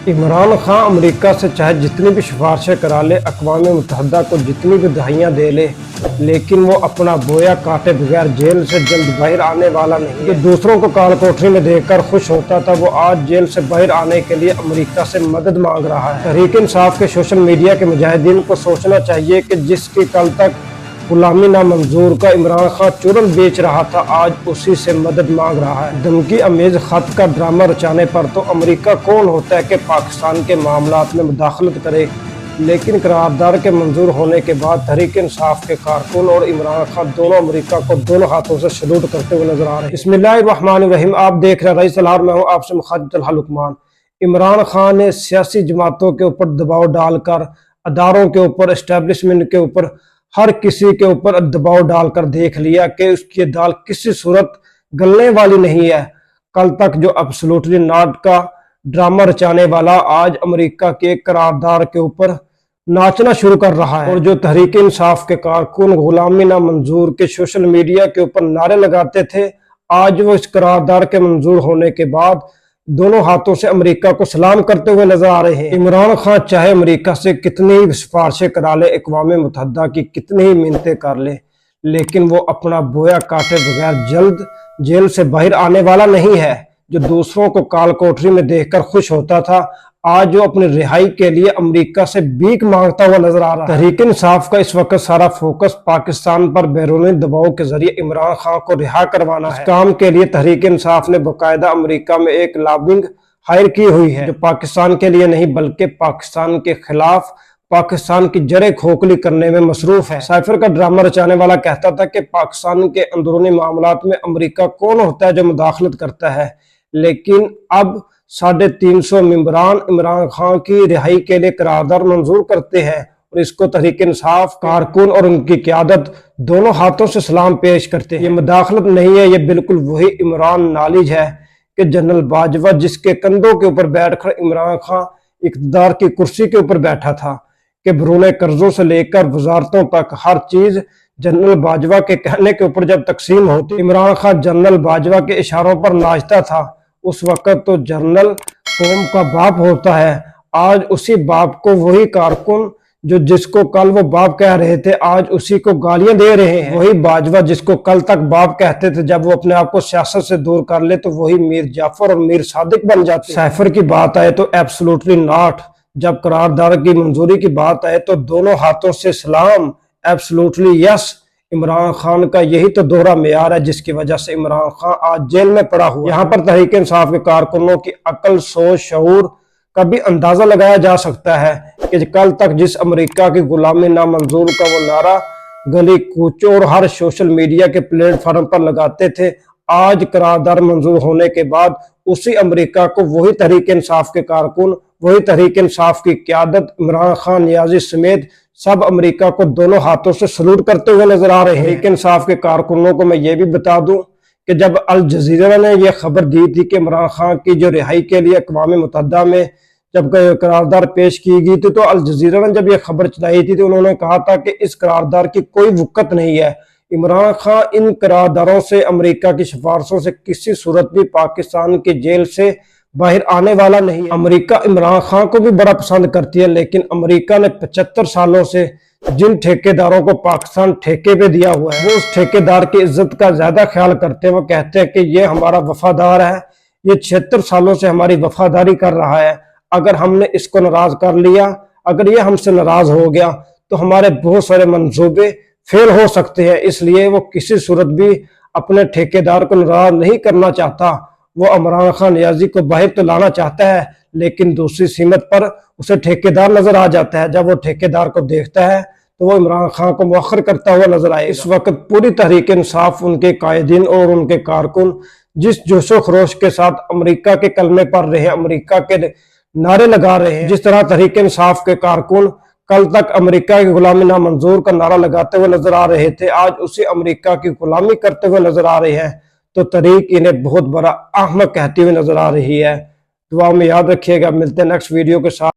Imran Khan America से चाहे जितनी भी सिफारिशें करा ले, अक़वाम मुत्तहिदा को जितनी भी दहाइयाँ दे ले, लेकिन वो अपना बोया काटे बगैर जेल से जल्द बाहर आने वाला नहीं। जो दूसरों को काल कोठरी में देखकर खुश होता था, वो आज जेल से बाहर आने के लिए अमेरिका से मदद मांग रहा है। तहरीक इंसाफ के सोशल मीडिया के मुजाहिदीन को सोचना चाहिए कि जिसकी कल तक गुलामी नामंजूर का इमरान खान चूरन बेच रहा था, आज उसी से मदद मांग रहा है। धमकी अमेज खत का ड्रामा रचाने पर तो अमेरिका कौन होता है कि पाकिस्तान के मामलात में मुदाखलत करे, लेकिन करारदाद के मंजूर होने के बाद तहरीक इंसाफ के कारकुन और इमरान खान दोनों अमेरिका को दोनों हाथों से सैल्यूट करते हुए नजर आ रहे हैं। बिस्मिल्लाहिर्रहमानिर्रहीम। आप देख रहे हैं रईस अलहार, मैं हूँ आपसे मुखातिब तलहा लुकमान। इमरान खान ने सियासी जमातों के ऊपर दबाव डालकर, अदारों के ऊपर, एस्टेब्लिशमेंट के ऊपर, हर किसी के ऊपर दबाव डालकर देख लिया कि उसकी दाल किसी सूरत गलने वाली नहीं है। कल तक जो एब्सोल्युटली नॉट का ड्रामा रचाने वाला आज अमेरिका के करारदार के ऊपर नाचना शुरू कर रहा है, और जो तहरीक इंसाफ के कारकुन गुलामी ना मंजूर के सोशल मीडिया के ऊपर नारे लगाते थे, आज वो इस करारदार के मंजूर होने के बाद दोनों हाथों से अमेरिका को सलाम करते हुए नजर आ रहे हैं। इमरान खान चाहे अमेरिका से कितनी ही सिफारिशें करा ले, अक़वाम मुत्तहिदा की कितनी ही मिन्नतें कर ले, लेकिन वो अपना बोया काटे बगैर जल्द जेल से बाहर आने वाला नहीं है। जो दूसरों को काल कोठरी में देखकर खुश होता था, आज वो अपनी रिहाई के लिए अमेरिका से भीख मांगता हुआ नजर आ रहा है। तहरीक इंसाफ का इस वक्त सारा फोकस पाकिस्तान पर बैरूनी दबाव के जरिए इमरान खान को रिहा करवाना है। इस काम के लिए तहरीक इंसाफ ने बाकायदा अमेरिका में एक लॉबिंग हायर की हुई है, जो पाकिस्तान के लिए नहीं बल्कि पाकिस्तान के खिलाफ पाकिस्तान की जड़ें खोखली करने में मसरूफ है। साइफर का ड्रामा रचाने वाला कहता था कि पाकिस्तान के अंदरूनी मामलात में अमेरिका कौन होता है जो मुदाखलत करता है, लेकिन अब 350 मेंबरान इमरान खान की रिहाई के लिए करारदाद मंजूर करते हैं, और इसको तहरीक इंसाफ कारकुन और उनकी क़यादत दोनों हाथों से सलाम पेश करते हैं। ये मुदाखलत नहीं है, ये बिल्कुल वही इमरान नॉलेज है कि जनरल बाजवा जिसके कंधों के ऊपर बैठकर इमरान खान इक़्तिदार की कुर्सी के ऊपर बैठा था, कि भरूने कर्जों से लेकर वजारतों तक हर चीज जनरल बाजवा के कहने के ऊपर जब तकसीम होती, इमरान खान जनरल बाजवा के इशारों पर नाचता था। उस वक्त तो जनरल कौम का बाप होता है, आज उसी बाप को वही कारकुन जो जिसको कल वो बाप कह रहे थे, आज उसी को गालियां दे रहे हैं। वही बाजवा जिसको कल तक बाप कहते थे, जब वो अपने आप को सियासत से दूर कर ले तो वही मीर जाफर और मीर सादिक बन जाते। साइफर की बात आए तो एब्सोल्युटली नॉट। जब करारदाद की मंजूरी की बात आए तो दोनों हाथों से सलाम, एब्सोल्युटली यस। इमरान खान का यही तो दोहरा मेयार है जिसकी वजह से इमरान खान आज जेल में पड़ा हुआ। यहाँ पर तहरीक इंसाफ के कारकुनों की अकल, सोच, शऊर का भी अंदाजा लगाया जा सकता है कि कल तक जिस अमेरिका की गुलामी नामंजूर का वो नारा गली कूचों और हर सोशल मीडिया के प्लेटफॉर्म पर लगाते थे, आज करारदाद मंजूर होने के बाद उसी अमेरिका को वही तहरीक इंसाफ के कारकुन, वही तहरीक इंसाफ की क़यादत, इमरान खान, नियाजी समेत सब अमेरिका को दोनों हाथों से सलूट करते हुए नजर आ रहे हैं। तहरीक इंसाफ के कारकुनों को मैं ये भी बता दूं कि जब अल जजीरा ने यह खबर दी थी कि इमरान खान की जो रिहाई के लिए अक़वाम मुत्तहिदा में जब करारदाद पेश की गई थी, तो अल जजीरा ने जब यह खबर चलाई थी तो उन्होंने कहा था कि इस करारदाद की कोई वक़्त नहीं है। इमरान खान इन करारदारों से, अमेरिका की सिफारिशों से किसी सूरत भी पाकिस्तान की जेल से बाहर आने वाला नहीं है। अमेरिका इमरान खान को भी बड़ा पसंद करती है, लेकिन अमेरिका ने 75 सालों से जिन ठेकेदारों को पाकिस्तान ठेके पे दिया हुआ है, वो उस ठेकेदार की इज्जत का ज्यादा ख्याल करते हैं। वो कहते हैं कि ये हमारा वफादार है, ये 76 सालों से हमारी वफादारी कर रहा है, अगर हमने इसको नाराज कर लिया, अगर ये हमसे नाराज हो गया तो हमारे बहुत सारे मंसूबे फेल हो सकते हैं। इसलिए वो किसी सूरत भी अपने ठेकेदार को नाराज नहीं करना चाहता। वो इमरान खान नियाजी को बाहर तो लाना चाहता है, लेकिन दूसरी सीमत पर उसे ठेकेदार नजर आ जाता है। जब वो ठेकेदार को देखता है तो वो इमरान खान को मुअख्खर करता हुआ नजर आए। इस वक्त पूरी तहरीक इंसाफ, उनके कायदीन और उनके कारकुन जिस जोशो खरोश के साथ अमेरिका के कलमे पढ़ रहे हैं, अमेरिका के नारे लगा रहे हैं, जिस तरह तहरीक इंसाफ के कारकुन कल तक अमेरिका की गुलामी नामंजूर का नारा लगाते हुए नजर आ रहे थे, आज उसी अमेरिका की गुलामी करते हुए नजर आ रहे हैं, तो तहरीक इन्हें बहुत बड़ा अहमक कहती हुई नजर आ रही है। दुआ में याद रखिएगा। मिलते हैं नेक्स्ट वीडियो के साथ।